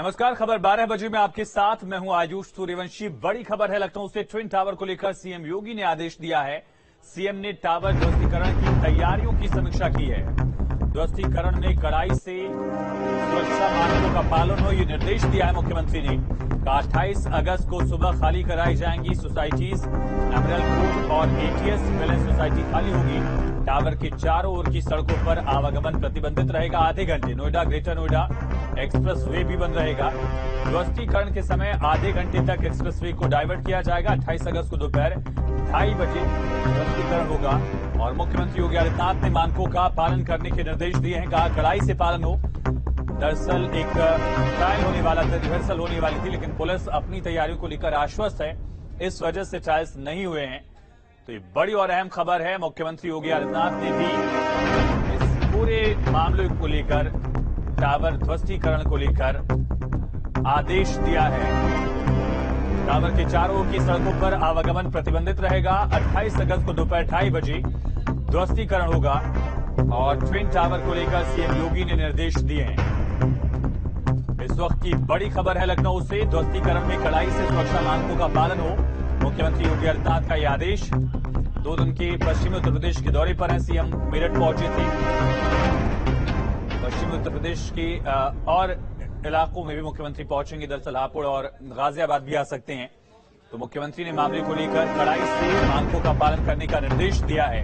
नमस्कार, खबर 12 बजे में आपके साथ मैं हूं आयुष सूर्यवंशी। बड़ी खबर है, लखनऊ से ट्विन टावर को लेकर सीएम योगी ने आदेश दिया है। सीएम ने टावर ध्वस्तीकरण की तैयारियों की समीक्षा की है। ध्वस्तीकरण में कड़ाई से सुरक्षा मानकों का पालन हो, ये निर्देश दिया है मुख्यमंत्री ने। 28 अगस्त को सुबह खाली कराई जाएंगी सोसाइटीज। एमरल्ड कोर्ट और एटीएस विलेंस सोसाइटी खाली होगी। टावर के चारों ओर की सड़कों पर आवागमन प्रतिबंधित रहेगा आधे घंटे। Noida, greater Noida express way भी बंद रहेगा। ध्वस्तीकरण के समय आधे घंटे तक एक्सप्रेस वे को डाइवर्ट किया जाएगा। 28 अगस्त को दोपहर 2:30 बजे ध्वस्तीकरण होगा और मुख्यमंत्री योगी आदित्यनाथ ने मानकों का पालन करने के निर्देश दिए हैं। कहा कड़ाई से पालन हो। दरअसल एक ट्रायल होने वाला था, रिहर्सल होने वाली थी, लेकिन पुलिस अपनी तैयारियों को लेकर आश्वस्त है। इस वजह से ट्रायल्स नहीं हुए हैं। तो ये बड़ी और अहम खबर है। मुख्यमंत्री योगी आदित्यनाथ ने भी इस पूरे मामले को लेकर, टावर ध्वस्तीकरण को लेकर आदेश दिया है। टावर के चारों ओर की सड़कों पर आवागमन प्रतिबंधित रहेगा। 28 अगस्त को दोपहर 2:30 बजे ध्वस्तीकरण होगा और ट्विन टावर को लेकर सीएम योगी ने निर्देश दिए हैं। इस वक्त की बड़ी खबर है लखनऊ से। ध्वस्तीकरण में कड़ाई से सुरक्षा मानकों का पालन हो, मुख्यमंत्री योगी आदित्यनाथ का यह आदेश। 2 दिन के पश्चिमी उत्तर प्रदेश के दौरे पर हैं सीएम। मेरठ पहुंचे थे। पश्चिमी उत्तर प्रदेश के और इलाकों में भी मुख्यमंत्री पहुंचेंगे। दरअसल हापुड़ और गाजियाबाद भी आ सकते हैं। तो मुख्यमंत्री ने मामले को लेकर कड़ाई से मानकों का पालन करने का निर्देश दिया है।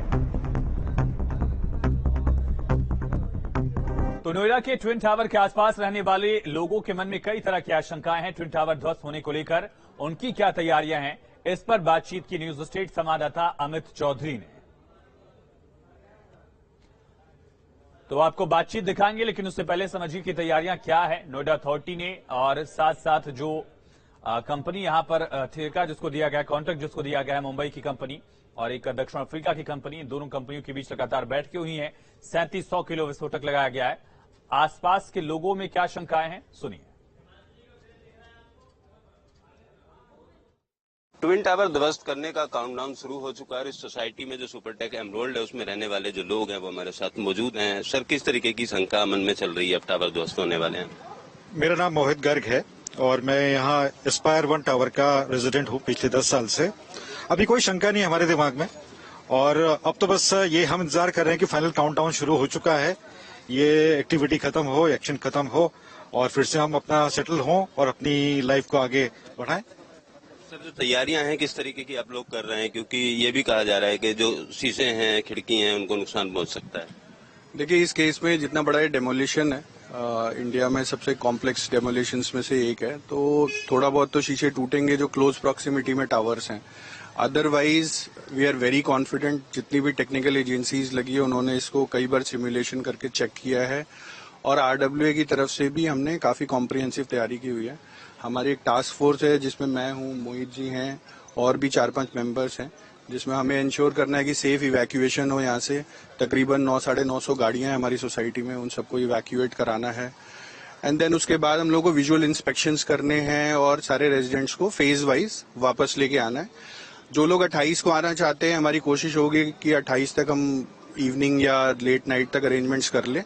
तो नोएडा के ट्विन टावर के आसपास रहने वाले लोगों के मन में कई तरह की आशंकाएं हैं। ट्विन टावर ध्वस्त होने को लेकर उनकी क्या तैयारियां हैं, इस पर बातचीत की न्यूज स्टेट संवाददाता अमित चौधरी ने। तो आपको बातचीत दिखाएंगे, लेकिन उससे पहले समझिए कि तैयारियां क्या है नोएडा अथॉरिटी ने और साथ साथ जो कंपनी यहां पर ठेका जिसको दिया गया, कॉन्ट्रैक्ट जिसको दिया गया है, मुंबई की कंपनी और एक दक्षिण अफ्रीका की कंपनी, दोनों कंपनियों के बीच लगातार बैठकें हुई हैं। 3700 किलो विस्फोटक लगाया गया है। आसपास के लोगों में क्या शंकाएं हैं, सुनिए। ट्विन टावर ध्वस्त करने का काउंटडाउन शुरू हो चुका है। इस सोसाइटी में जो सुपरटेक एमरोल्ड है उसमें रहने वाले जो लोग हैं वो हमारे साथ मौजूद हैं। सर, किस तरीके की शंका मन में चल रही है, अब टावर ध्वस्त होने वाले हैं? मेरा नाम मोहित गर्ग है और मैं यहाँ एस्पायर 1 टावर का रेजिडेंट हूँ पिछले 10 साल से। अभी कोई शंका नहीं हमारे दिमाग में और अब तो बस ये हम इंतजार कर रहे हैं कि फाइनल काउंटडाउन शुरू हो चुका है, ये एक्टिविटी खत्म हो, एक्शन खत्म हो और फिर से हम अपना सेटल हों और अपनी लाइफ को आगे बढ़ाएं। सर, जो तैयारियां हैं किस तरीके की आप लोग कर रहे हैं, क्योंकि ये भी कहा जा रहा है कि जो शीशे हैं, खिड़की हैं, उनको नुकसान पहुंच सकता है? देखिए, इस केस में जितना बड़ा ये डेमोलिशन है, इंडिया में सबसे कॉम्प्लेक्स डेमोलिशंस में से एक है, तो थोड़ा बहुत तो शीशे टूटेंगे जो क्लोज प्रॉक्सिमिटी में टावर्स हैं। Otherwise we are very confident. जितनी भी टेक्निकल एजेंसीज लगी है उन्होंने इसको कई बार सिमुलेशन करके चेक किया है और आरडब्ल्यूए की तरफ से भी हमने काफी कॉम्प्रिहेंसिव तैयारी की हुई है। हमारी एक टास्क फोर्स है जिसमें मैं हूँ, मोहित जी हैं और भी 4-5 मेंबर्स हैं, जिसमें हमें इंश्योर करना है कि सेफ इवैक्यूएशन हो। यहाँ से तकरीबन 900-950 गाड़ियां हैं हमारी सोसाइटी में, उन सबको इवैक्यूएट कराना है। एंड देन उसके बाद हम लोग को विजुअल इंस्पेक्शंस करने हैं और सारे रेजिडेंट्स को फेज वाइज वापस लेके आना है। जो लोग 28 को आना चाहते हैं, हमारी कोशिश होगी कि 28 तक हम इवनिंग या लेट नाइट तक अरेंजमेंट्स कर लें।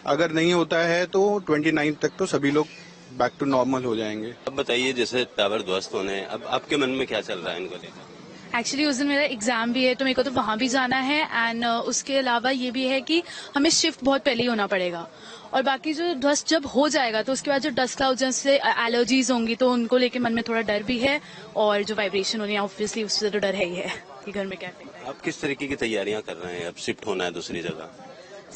अगर नहीं होता है तो 29 तक तो सभी लोग बैक टू नॉर्मल हो जाएंगे। अब बताइए, जैसे टावर ध्वस्त होने, अब आपके मन में क्या चल रहा है इनको लेकर? एक्चुअली उस दिन मेरा एग्जाम भी है तो मेरे को तो वहां भी जाना है एंड उसके अलावा ये भी है कि हमें शिफ्ट बहुत पहले ही होना पड़ेगा और बाकी जो ध्वस्त जब हो जाएगा तो उसके बाद जो डस्ट क्लाउड से एलर्जीज होंगी तो उनको लेके मन में थोड़ा डर भी है और जो वाइब्रेशन होनी है ऑब्वियसली उससे तो डर है ही है कि घर में क्या करेंगे। आप किस तरीके की तैयारियां कर रहे हैं? अब शिफ्ट होना है दूसरी जगह।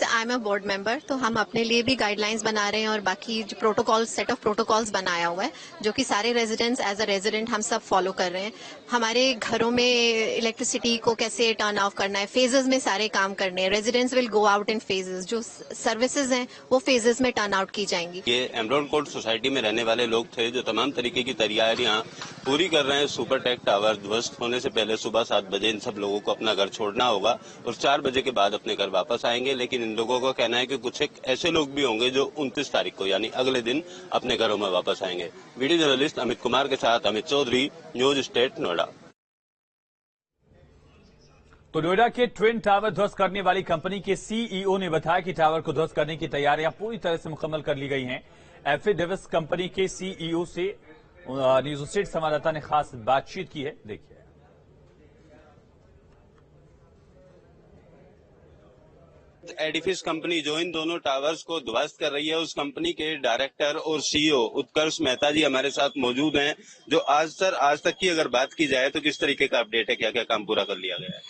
I am a board member, तो हम अपने लिए भी गाइडलाइंस बना रहे हैं और बाकी जो प्रोटोकॉल, सेट ऑफ प्रोटोकॉल्स बनाया हुआ है जो कि सारे रेजिडेंट्स एज अ रेजिडेंट हम सब फॉलो कर रहे हैं। हमारे घरों में इलेक्ट्रिसिटी को कैसे टर्न ऑफ करना है, फेजेस में सारे काम करने हैं। Residents will go out in phases, जो सर्विसेज हैं वो फेजेस में टर्न आउट की जाएंगी। ये एमरोल्ड कोर्ट सोसाइटी में रहने वाले लोग थे जो तमाम तरीके की तैयारियां पूरी कर रहे हैं। सुपरटेक टावर ध्वस्त होने से पहले सुबह 7 बजे इन सब लोगों को अपना घर छोड़ना होगा और 4 बजे के बाद अपने घर वापस आएंगे। लेकिन इन लोगों का कहना है कि कुछ एक ऐसे लोग भी होंगे जो 29 तारीख को यानी अगले दिन अपने घरों में वापस आएंगे। वीडियो जर्नलिस्ट अमित कुमार के साथ अमित चौधरी, न्यूज स्टेट नोएडा। तो नोएडा के ट्विन टावर ध्वस्त करने वाली कंपनी के सीईओ ने बताया कि टावर को ध्वस्त करने की तैयारियां पूरी तरह से मुकम्मल कर ली गई हैं। एफए डेविस कंपनी के सीईओ से न्यूज स्टेट संवाददाता ने खास बातचीत की है, देखिए। एडिफिस कंपनी जो इन दोनों टावर्स को ध्वस्त कर रही है, उस कंपनी के डायरेक्टर और सीईओ उत्कर्ष मेहता जी हमारे साथ मौजूद हैं। जो आज तक की अगर बात की जाए तो किस तरीके का अपडेट है, क्या क्या काम पूरा कर लिया गया है?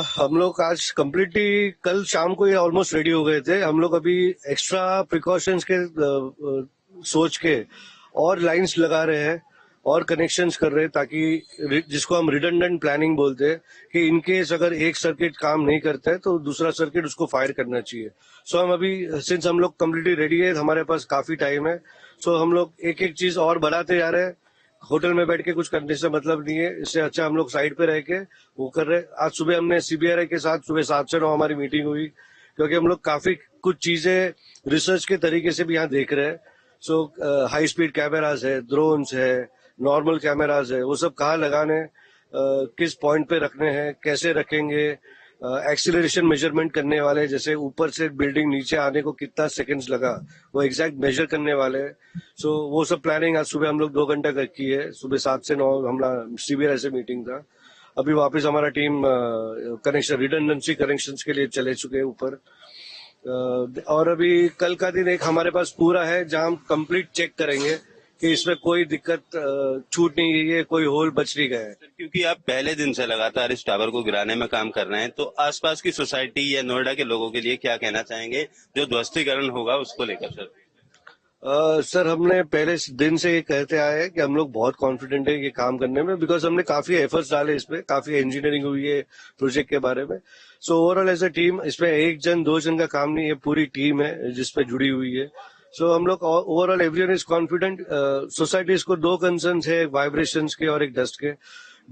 हम लोग आज कम्प्लीटली कल शाम को ये ऑलमोस्ट रेडी हो गए थे। हम लोग अभी एक्स्ट्रा प्रिकॉशंस के सोच के और लाइंस लगा रहे हैं और कनेक्शंस कर रहे हैं, ताकि जिसको हम रिडंडेंट प्लानिंग बोलते हैं कि इनकेस अगर एक सर्किट काम नहीं करता है तो दूसरा सर्किट उसको फायर करना चाहिए। सो हम अभी सिंस हम लोग कम्प्लीटली रेडी है, हमारे पास काफी टाइम है, सो हम लोग एक एक चीज और बढ़ाते जा रहे हैं। होटल में बैठ के कुछ करने से मतलब नहीं है, इससे अच्छा हम लोग साइड पे रह के वो कर रहे हैं। आज सुबह हमने सीबीआरआई के साथ सुबह 7 से 9 हमारी मीटिंग हुई, क्योंकि हम लोग काफी कुछ चीजें रिसर्च के तरीके से भी यहाँ देख रहे हैं। सो हाई स्पीड कैमराज है, ड्रोन्स है, नॉर्मल कैमराज है, वो सब कहाँ लगाने, किस पॉइंट पे रखने हैं, कैसे रखेंगे, एक्सीलरेशन मेजरमेंट करने वाले, जैसे ऊपर से बिल्डिंग नीचे आने को कितना सेकंड्स लगा वो एग्जैक्ट मेजर करने वाले। सो वो सब प्लानिंग आज सुबह हम लोग 2 घंटा की है। सुबह 7 से 9 हमारा सीबीआरआई से मीटिंग था। अभी वापस हमारा टीम कनेक्शन रिडंडेंसी कनेक्शंस के लिए चले चुके हैं ऊपर। और अभी कल का दिन एक हमारे पास पूरा है जहां हम कंप्लीट चेक करेंगे कि इसमें कोई दिक्कत छूट नहीं गई है, कोई होल बच नहीं गया है। क्योंकि आप पहले दिन से लगातार इस टावर को गिराने में काम कर रहे हैं, तो आसपास की सोसाइटी या नोएडा के लोगों के लिए क्या कहना चाहेंगे जो ध्वस्तीकरण होगा उसको लेकर? सर सर हमने पहले दिन से ये कहते आए हैं कि हम लोग बहुत कॉन्फिडेंट है ये काम करने में, बिकॉज हमने काफी एफर्ट्स डाले इसमें, काफी इंजीनियरिंग हुई है प्रोजेक्ट के बारे में। So overall as a team इसमें 1 जन 2 जन का काम नहीं है, पूरी टीम है जिसपे जुड़ी हुई है। सो हम लोग overall everyone is confident. Societies को 2 कंसर्न्स है, वाइब्रेशंस के और एक डस्ट के।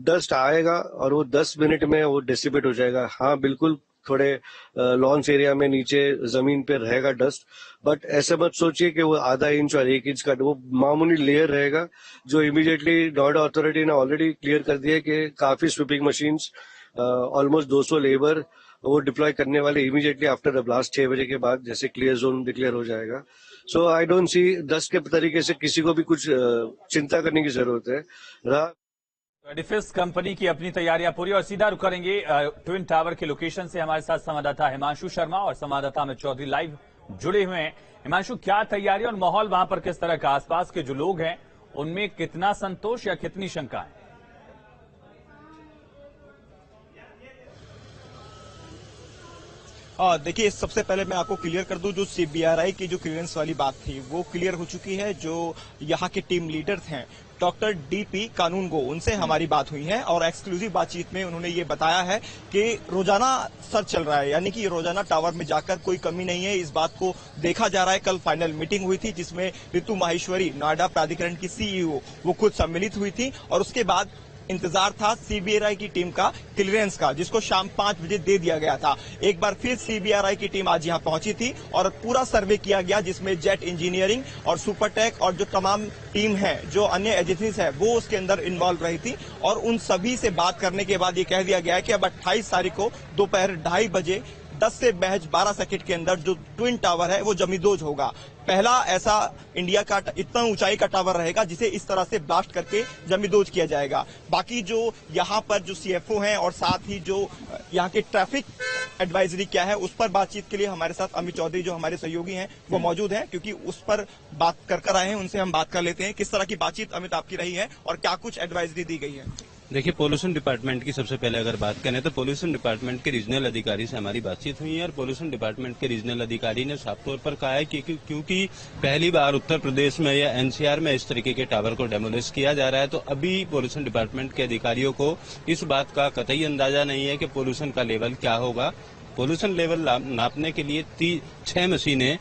डस्ट आएगा और वो 10 मिनट में वो डिसिपेट हो जाएगा। हाँ बिल्कुल, थोड़े लॉन्च एरिया में नीचे जमीन पे रहेगा डस्ट, बट ऐसे मत सोचिए कि वो आधा इंच और 1 इंच का, वो मामूली लेयर रहेगा जो इमीडिएटली नोएडा अथॉरिटी ने ऑलरेडी क्लियर कर दिया कि काफी स्वीपिंग मशीन्स, ऑलमोस्ट 200 लेबर वो डिप्लॉय करने वाले इमीडिएटली आफ्टर द ब्लास्ट 6 बजे के बाद, जैसे क्लियर जोन डिक्लेयर हो जाएगा। सो आई डोंट सी डस्ट के तरीके से किसी को भी कुछ चिंता करने की जरूरत है। एडिफिस कंपनी की अपनी तैयारियां पूरी, और सीधा रुख करेंगे ट्विन टावर के लोकेशन से। हमारे साथ संवाददाता हिमांशु शर्मा और संवाददाता अमित चौधरी लाइव जुड़े हुए हैं। हिमांशु, क्या तैयारी और माहौल वहां पर किस तरह का? आसपास के जो लोग हैं उनमें कितना संतोष या कितनी शंका है? देखिए, सबसे पहले मैं आपको क्लियर कर दूं, जो सीबीआरआई की जो क्लियरेंस वाली बात थी वो क्लियर हो चुकी है। जो यहाँ के टीम लीडर हैं डॉक्टर डीपी कानूनगो, उनसे हमारी बात हुई है और एक्सक्लूसिव बातचीत में उन्होंने ये बताया है कि रोजाना सर्च चल रहा है, यानी कि रोजाना टावर में जाकर कोई कमी नहीं है, इस बात को देखा जा रहा है। कल फाइनल मीटिंग हुई थी जिसमें ऋतु माहेश्वरी, नोएडा प्राधिकरण की सीईओ, वो खुद सम्मिलित हुई थी और उसके बाद इंतजार था सीबीआरआई की टीम का क्लियरेंस का, जिसको शाम 5 बजे दे दिया गया था। एक बार फिर सीबीआरआई की टीम आज यहां पहुंची थी और पूरा सर्वे किया गया, जिसमें जेट इंजीनियरिंग और सुपरटेक और जो तमाम टीम है, जो अन्य एजेंसीज है, वो उसके अंदर इन्वॉल्व रही थी। और उन सभी से बात करने के बाद ये कह दिया गया है कि अब 28 तारीख को दोपहर 2:30 बजे 10 से महज 12 सेकंड के अंदर जो ट्विन टावर है वो जमींदोज होगा। पहला ऐसा इंडिया का इतना ऊंचाई का टावर रहेगा जिसे इस तरह से ब्लास्ट करके जमींदोज किया जाएगा। बाकी जो यहाँ पर जो सीएफओ हैं और साथ ही जो यहाँ के ट्रैफिक एडवाइजरी क्या है, उस पर बातचीत के लिए हमारे साथ अमित चौधरी जो हमारे सहयोगी हैं वो मौजूद हैं, क्योंकि उस पर बात कर आए हैं। उनसे हम बात कर लेते हैं, किस तरह की बातचीत अमित आपकी रही है और क्या कुछ एडवाइजरी दी गई है। देखिए, पोल्यूशन डिपार्टमेंट की सबसे पहले अगर बात करें तो पोल्यूशन डिपार्टमेंट के रीजनल अधिकारी से हमारी बातचीत हुई है और पोल्यूशन डिपार्टमेंट के रीजनल अधिकारी ने साफ तौर पर कहा है कि क्योंकि पहली बार उत्तर प्रदेश में या एनसीआर में इस तरीके के टावर को डेमोलिश किया जा रहा है, तो अभी पोल्यूशन डिपार्टमेंट के अधिकारियों को इस बात का कतई अंदाजा नहीं है कि पोल्यूशन का लेवल क्या होगा। पोल्यूशन लेवल नापने के लिए 6 मशीनें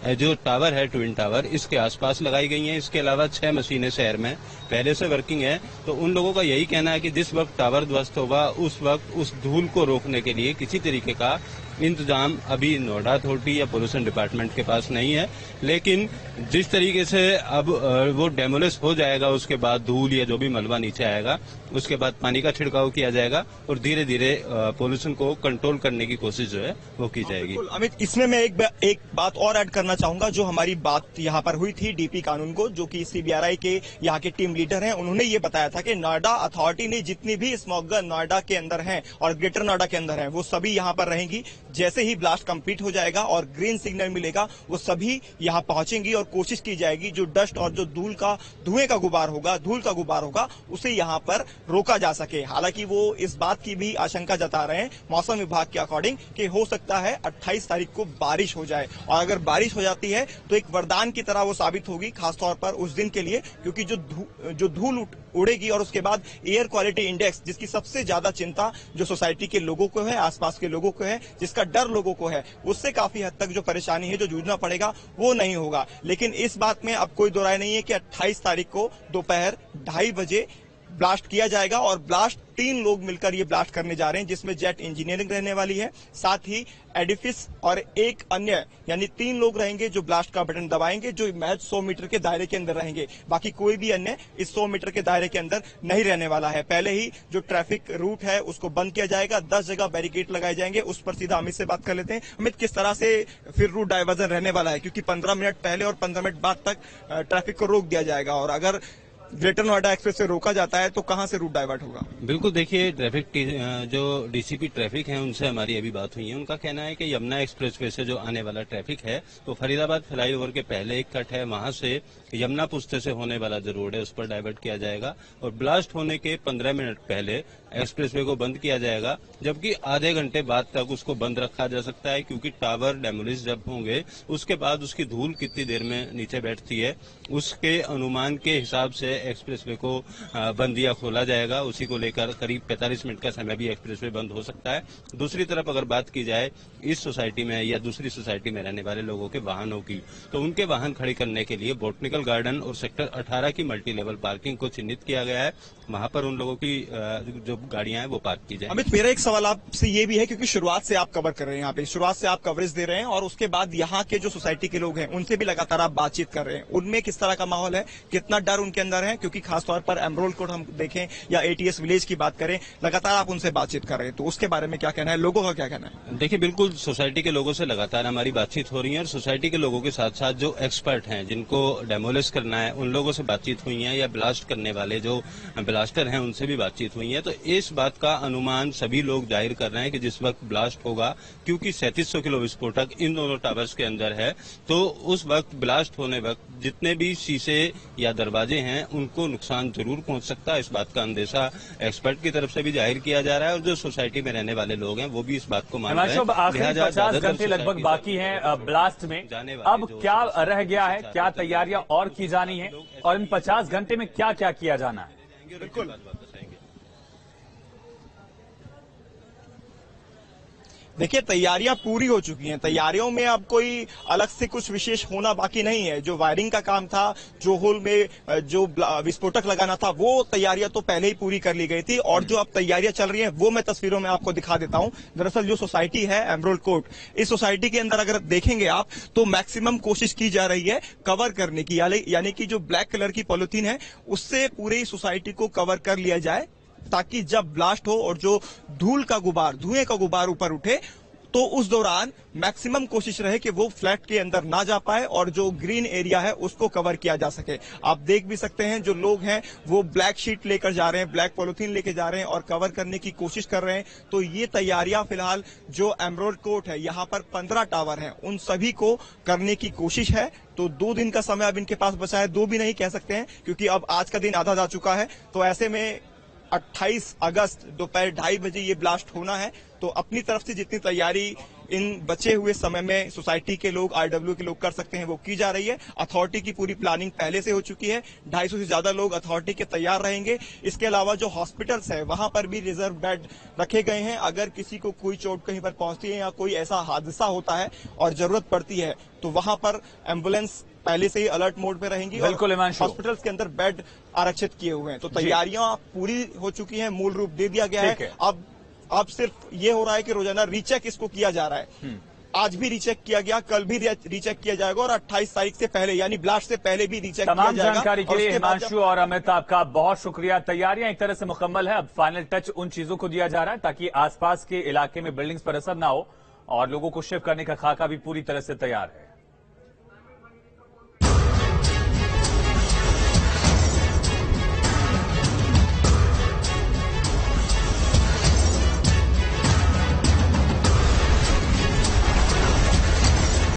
जो टावर है ट्विन टावर, इसके आसपास लगाई गई हैं। इसके अलावा 6 मशीनें शहर में पहले से वर्किंग है। तो उन लोगों का यही कहना है कि जिस वक्त टावर ध्वस्त होगा उस वक्त उस धूल को रोकने के लिए किसी तरीके का इंतजाम अभी नोएडा अथॉरिटी या पोल्यूशन डिपार्टमेंट के पास नहीं है, लेकिन जिस तरीके से अब वो डेमोलिश हो जाएगा, उसके बाद धूल या जो भी मलबा नीचे आएगा, उसके बाद पानी का छिड़काव किया जाएगा और धीरे धीरे पोल्यूशन को कंट्रोल करने की कोशिश जो है वो की जाएगी। अमित, इसमें मैं एक बात और ऐड करना चाहूंगा। जो हमारी बात यहाँ पर हुई थी डीपी कानूनगो, जो कि सीबीआरआई के यहाँ के टीम लीडर हैं, उन्होंने ये बताया था कि नोएडा अथॉरिटी ने जितनी भी स्मोक गन नोएडा के अंदर हैं और ग्रेटर नोएडा के अंदर हैं, वो सभी यहाँ पर रहेंगी। जैसे ही ब्लास्ट कंप्लीट हो जाएगा और ग्रीन सिग्नल मिलेगा, वो सभी यहाँ पहुंचेंगी और कोशिश की जाएगी जो डस्ट और जो धुएं का गुबार होगा उसे यहाँ पर रोका जा सके। हालांकि वो इस बात की भी आशंका जता रहे हैं मौसम विभाग के अकॉर्डिंग कि हो सकता है 28 तारीख को बारिश हो जाए, और अगर बारिश हो जाती है तो एक वरदान की तरह वो साबित होगी, खासतौर पर उस दिन के लिए, क्योंकि जो धूल उड़ेगी और उसके बाद एयर क्वालिटी इंडेक्स, जिसकी सबसे ज्यादा चिंता जो सोसाइटी के लोगों को है, आसपास के लोगों को है, जिसका डर लोगों को है, उससे काफी हद तक जो परेशानी है, जो जूझना पड़ेगा, वो नहीं होगा। लेकिन इस बात में अब कोई दो राय नहीं है कि 28 तारीख को दोपहर 2:30 बजे ब्लास्ट किया जाएगा, और ब्लास्ट 3 लोग मिलकर ये ब्लास्ट करने जा रहे हैं, जिसमें जेट इंजीनियरिंग रहने वाली है, साथ ही एडिफिस और एक अन्य, यानी 3 लोग रहेंगे जो ब्लास्ट का बटन दबाएंगे, जो महज 100 मीटर के दायरे के अंदर रहेंगे। बाकी कोई भी अन्य इस 100 मीटर के दायरे के अंदर नहीं रहने वाला है। पहले ही जो ट्रैफिक रूट है उसको बंद किया जाएगा, 10 जगह बैरिकेड लगाए जाएंगे। उस पर सीधा अमित से बात कर लेते हैं। अमित, किस तरह से फिर रूट डाइवर्जन रहने वाला है, क्योंकि 15 मिनट पहले और 15 मिनट बाद तक ट्रैफिक को रोक दिया जाएगा, और अगर ग्रेटर नोएडा एक्सप्रेस से रोका जाता है तो कहां से रूट डाइवर्ट होगा? बिल्कुल, देखिए ट्रैफिक जो डीसीपी ट्रैफिक है उनसे हमारी अभी बात हुई है। उनका कहना है कि यमुना एक्सप्रेसवे से जो आने वाला ट्रैफिक है वो फरीदाबाद फ्लाईओवर के पहले एक कट है, वहां से यमुना पुस्ते से होने वाला जो रोड है उस पर डाइवर्ट किया जाएगा, और ब्लास्ट होने के 15 मिनट पहले एक्सप्रेसवे को बंद किया जाएगा, जबकि आधे घंटे बाद तक उसको बंद रखा जा सकता है, क्योंकि टावर डेमोलिश जब होंगे उसके बाद उसकी धूल कितनी देर में नीचे बैठती है, उसके अनुमान के हिसाब से एक्सप्रेसवे को बंद या खोला जाएगा। उसी को लेकर करीब 45 मिनट का समय भी एक्सप्रेसवे बंद हो सकता है। दूसरी तरफ अगर बात की जाए इस सोसाइटी में या दूसरी सोसाइटी में रहने वाले लोगों के वाहनों की, तो उनके वाहन खड़े करने के लिए बोटनिकल गार्डन और सेक्टर 18 की मल्टी लेवल पार्किंग को चिन्हित किया गया है। वहां पर उन लोगों की जो गाड़ियां हैं वो पार्क की जाए। अमित, मेरा एक सवाल आपसे ये भी है, क्योंकि शुरुआत से आप कवर कर रहे हैं, यहाँ पे शुरुआत से आप कवरेज दे रहे हैं, और उसके बाद यहाँ के जो सोसाइटी के लोग हैं उनसे भी लगातार आप बातचीत कर रहे हैं, उनमें किस तरह का माहौल है, कितना डर उनके अंदर है? क्योंकि खासतौर पर एमरोल्ड कोर्ट हम देखें या एटीएस विलेज की बात करें, लगातार आप उनसे बातचीत कर रहे हैं, तो उसके बारे में क्या कहना है, लोगों का क्या कहना है? देखिए, बिल्कुल सोसाइटी के लोगों से लगातार हमारी बातचीत हो रही है, और सोसाइटी के लोगों के साथ साथ जो एक्सपर्ट हैं जिनको डेमोलिश करना है उन लोगों से बातचीत हुई है, या ब्लास्ट करने वाले जो ब्लास्टर हैं उनसे भी बातचीत हुई है। तो इस बात का अनुमान सभी लोग जाहिर कर रहे हैं कि जिस वक्त ब्लास्ट होगा, क्योंकि 3700 किलो विस्फोटक इन दोनों टावर्स के अंदर है, तो उस वक्त ब्लास्ट होने वक्त जितने भी शीशे या दरवाजे हैं उनको नुकसान जरूर पहुंच सकता है। इस बात का अंदेशा एक्सपर्ट की तरफ से भी जाहिर किया जा रहा है, और जो सोसाइटी में रहने वाले लोग हैं वो भी इस बात को मान रहे हैं। आखिरी 50 घंटे लगभग बाकी हैं ब्लास्ट में, अब क्या रह गया है, क्या तैयारियां और की जानी है, और इन 50 घंटे में क्या क्या किया जाना है? बिल्कुल, देखिए तैयारियां पूरी हो चुकी हैं। तैयारियों में अब कोई अलग से कुछ विशेष होना बाकी नहीं है। जो वायरिंग का काम था, जो होल में जो विस्फोटक लगाना था, वो तैयारियां तो पहले ही पूरी कर ली गई थी, और जो अब तैयारियां चल रही हैं वो मैं तस्वीरों में आपको दिखा देता हूं। दरअसल जो सोसाइटी है एमरोल्ड कोर्ट, इस सोसाइटी के अंदर अगर देखेंगे आप तो मैक्सिमम कोशिश की जा रही है कवर करने की, यानी कि जो ब्लैक कलर की पॉलिथीन है उससे पूरी सोसाइटी को कवर कर लिया जाए, ताकि जब ब्लास्ट हो और जो धूल का गुबार, धुएं का गुबार ऊपर उठे, तो उस दौरान मैक्सिमम कोशिश रहे कि वो फ्लैट के अंदर ना जा पाए और जो ग्रीन एरिया है उसको कवर किया जा सके। आप देख भी सकते हैं जो लोग हैं वो ब्लैक शीट लेकर जा रहे हैं, ब्लैक पॉलिथीन लेके जा रहे हैं और कवर करने की कोशिश कर रहे हैं। तो ये तैयारियां फिलहाल जो एमरोल्ड कोर्ट है, यहाँ पर 15 टावर हैं, उन सभी को करने की कोशिश है। तो 2 दिन का समय अब इनके पास बचा है, 2 भी नहीं कह सकते हैं, क्योंकि अब आज का दिन आधा जा चुका है। तो ऐसे में 28 अगस्त दोपहर 2:30 बजे ये ब्लास्ट होना है। तो अपनी तरफ से जितनी तैयारी इन बचे हुए समय में सोसाइटी के लोग, आरडब्ल्यू के लोग कर सकते हैं वो की जा रही है। अथॉरिटी की पूरी प्लानिंग पहले से हो चुकी है। 250 से ज्यादा लोग अथॉरिटी के तैयार रहेंगे। इसके अलावा जो हॉस्पिटल्स है वहां पर भी रिजर्व बेड रखे गए हैं। अगर किसी को कोई चोट कहीं पर पहुंचती है या कोई ऐसा हादसा होता है और जरूरत पड़ती है तो वहां पर एम्बुलेंस पहले से ही अलर्ट मोड पे रहेंगी। बिल्कुल, हॉस्पिटल्स के अंदर बेड आरक्षित किए हुए हैं। तो तैयारियां पूरी हो चुकी हैं, मूल रूप दे दिया गया है। अब अब सिर्फ ये हो रहा है कि रोजाना रीचेक इसको किया जा रहा है। आज भी रीचेक किया गया, कल भी रीचेक किया जाएगा और 28 तारीख से पहले यानी ब्लास्ट से पहले भी रीचेक किया तमाम जाएगा। जानकारी के लिए हिमांशु और अमित आपका बहुत शुक्रिया। तैयारियां एक तरह से मुकम्मल है, अब फाइनल टच उन चीजों को दिया जा रहा है ताकि आसपास के इलाके में बिल्डिंग्स पर असर ना हो और लोगों को शिफ्ट करने का खाका भी पूरी तरह से तैयार है।